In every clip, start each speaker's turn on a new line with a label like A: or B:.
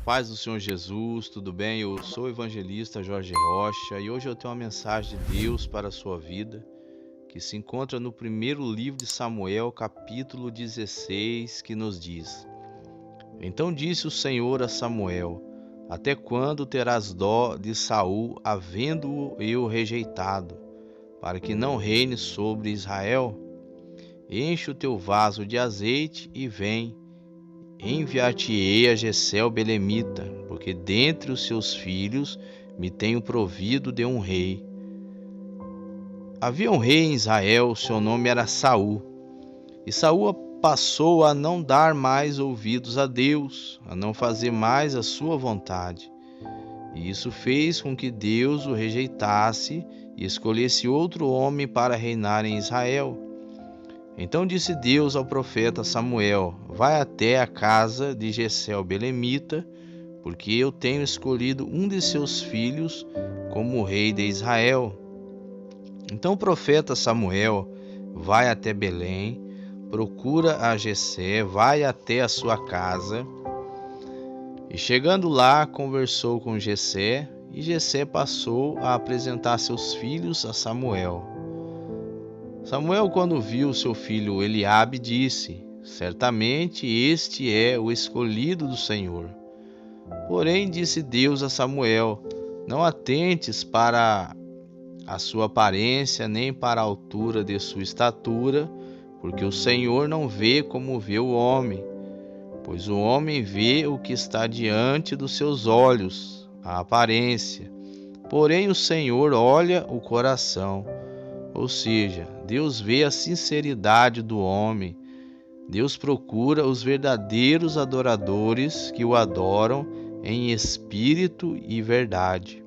A: Paz do Senhor Jesus, tudo bem? Eu sou o evangelista Jorge Rocha e hoje eu tenho uma mensagem de Deus para a sua vida, que se encontra no primeiro livro de Samuel, capítulo 16, que nos diz: Então disse o Senhor a Samuel: Até quando terás dó de Saul, havendo-o eu rejeitado, para que não reine sobre Israel? Enche o teu vaso de azeite e vem. Enviar-te-ei a Jessé o belemita, porque dentre os seus filhos me tenho provido de um rei. Havia um rei em Israel, seu nome era Saul. E Saul passou a não dar mais ouvidos a Deus, a não fazer mais a sua vontade. E isso fez com que Deus o rejeitasse e escolhesse outro homem para reinar em Israel. Então disse Deus ao profeta Samuel: Vai até a casa de Jessé o belemita, porque eu tenho escolhido um de seus filhos como rei de Israel. Então o profeta Samuel vai até Belém, procura a Jessé, vai até a sua casa, e chegando lá conversou com Jessé, e Jessé passou a apresentar seus filhos a Samuel. Samuel, quando viu seu filho Eliabe, disse: Certamente este é o escolhido do Senhor. Porém, disse Deus a Samuel: Não atentes para a sua aparência, nem para a altura de sua estatura, porque o Senhor não vê como vê o homem, pois o homem vê o que está diante dos seus olhos, a aparência. Porém, o Senhor olha o coração. Ou seja, Deus vê a sinceridade do homem. Deus procura os verdadeiros adoradores que o adoram em espírito e verdade.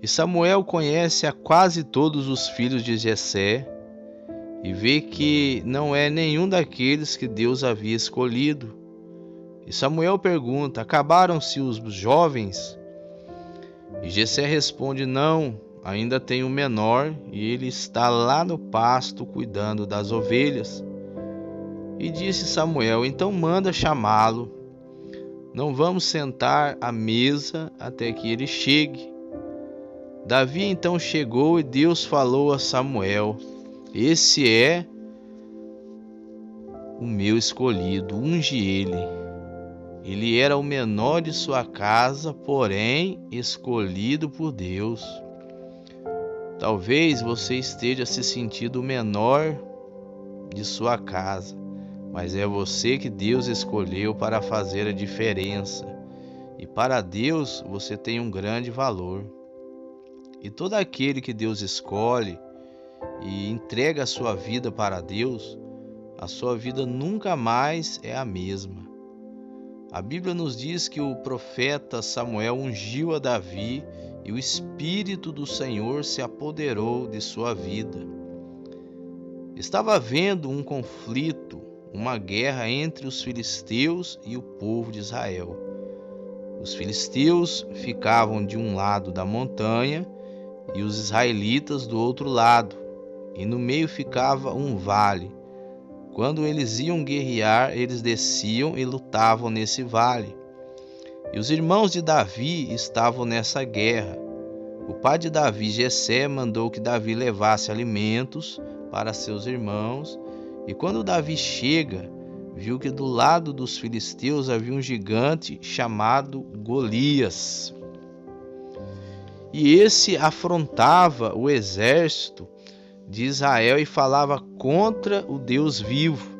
A: E Samuel conhece a quase todos os filhos de Jessé e vê que não é nenhum daqueles que Deus havia escolhido. E Samuel pergunta: Acabaram-se os jovens? E Jessé responde: Não, ainda tem um menor e ele está lá no pasto cuidando das ovelhas. E disse Samuel: Então manda chamá-lo. Não vamos sentar à mesa até que ele chegue. Davi então chegou e Deus falou a Samuel: Esse é o meu escolhido, unge ele. Ele era o menor de sua casa, porém escolhido por Deus. Talvez você esteja se sentindo o menor de sua casa, mas é você que Deus escolheu para fazer a diferença. E para Deus você tem um grande valor. E todo aquele que Deus escolhe e entrega a sua vida para Deus, a sua vida nunca mais é a mesma. A Bíblia nos diz que o profeta Samuel ungiu a Davi e o Espírito do Senhor se apoderou de sua vida. Estava havendo um conflito, uma guerra entre os filisteus e o povo de Israel. Os filisteus ficavam de um lado da montanha e os israelitas do outro lado, e no meio ficava um vale. Quando eles iam guerrear, eles desciam e lutavam nesse vale. E os irmãos de Davi estavam nessa guerra. O pai de Davi, Jessé, mandou que Davi levasse alimentos para seus irmãos. E quando Davi chega, viu que do lado dos filisteus havia um gigante chamado Golias. E esse afrontava o exército de Israel e falava contra o Deus vivo.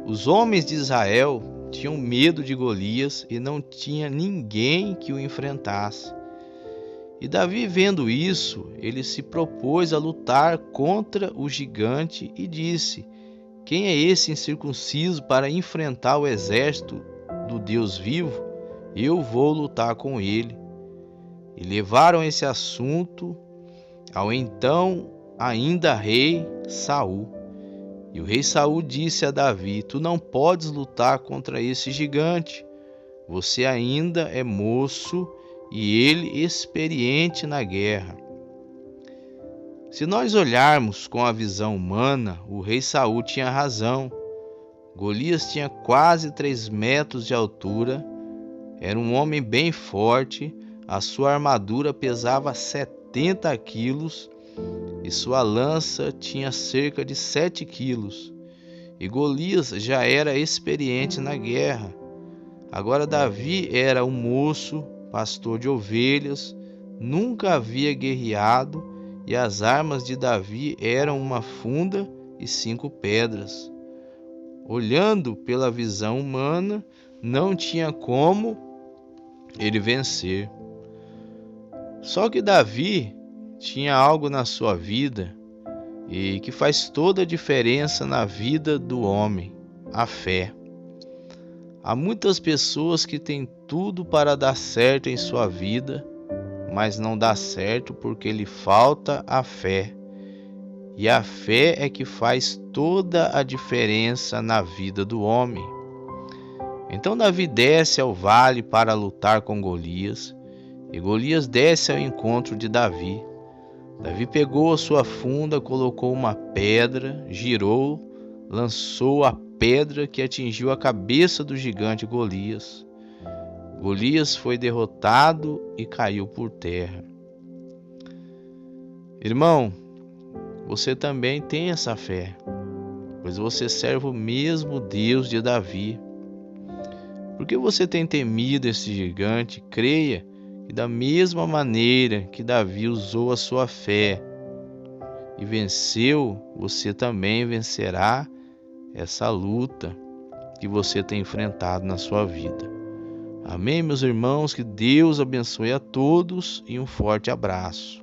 A: Os homens de Israel tinham medo de Golias e não tinha ninguém que o enfrentasse. E Davi, vendo isso, ele se propôs a lutar contra o gigante e disse: Quem é esse incircunciso para enfrentar o exército do Deus vivo? Eu vou lutar com ele. E levaram esse assunto ao então ainda rei Saul. E o rei Saul disse a Davi: Tu não podes lutar contra esse gigante. Você ainda é moço e ele experiente na guerra. Se nós olharmos com a visão humana, o rei Saul tinha razão. Golias tinha quase 3 metros de altura, era um homem bem forte, a sua armadura pesava 70 quilos e sua lança tinha cerca de 7 quilos. E Golias já era experiente na guerra. Agora Davi era um moço, pastor de ovelhas, nunca havia guerreado, e as armas de Davi eram uma funda e 5 pedras. Olhando pela visão humana, não tinha como ele vencer. Só que Davi tinha algo na sua vida e que faz toda a diferença na vida do homem: a fé. Há muitas pessoas que têm tudo para dar certo em sua vida, mas não dá certo porque lhe falta a fé. E a fé é que faz toda a diferença na vida do homem. Então Davi desce ao vale para lutar com Golias, e Golias desce ao encontro de Davi. Davi pegou a sua funda, colocou uma pedra, girou, lançou a pedra que atingiu a cabeça do gigante Golias. Golias foi derrotado e caiu por terra. Irmão, você também tem essa fé, pois você serve o mesmo Deus de Davi. Por que você tem temido esse gigante? Creia que da mesma maneira que Davi usou a sua fé e venceu, você também vencerá essa luta que você tem enfrentado na sua vida. Amém, meus irmãos? Que Deus abençoe a todos e um forte abraço.